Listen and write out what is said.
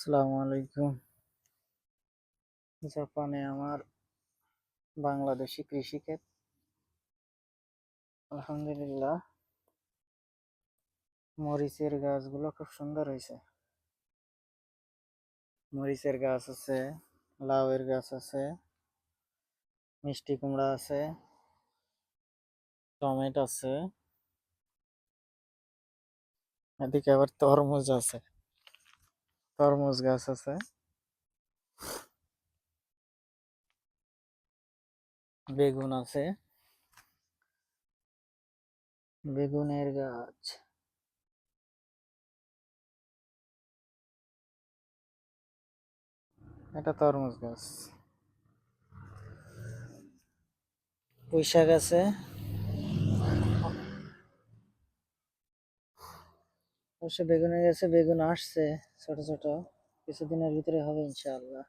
আসসালামু আলাইকুম। জাপানে আমার বাংলাদেশি কৃষিক্ষেত। আলহামদুলিল্লাহ, মরিচের গাছগুলো খুব সুন্দর হয়েছে। মরিচের গাছ আছে, লাউয়ের গাছ আছে, মিষ্টি কুমড়া আছে, টমেটো আছে, এদিকে আবার তরমুজ আছে, তরমুজ গাছ আছে, বেগুন আছে, বেগুনের গাছ, এটা তরমুজ গাছ, পুঁই শাক আছে, অবশ্য বেগুনের গাছে বেগুন আসছে ছোট ছোট, কিছুদিনের ভিতরে হবে ইনশাআল্লাহ।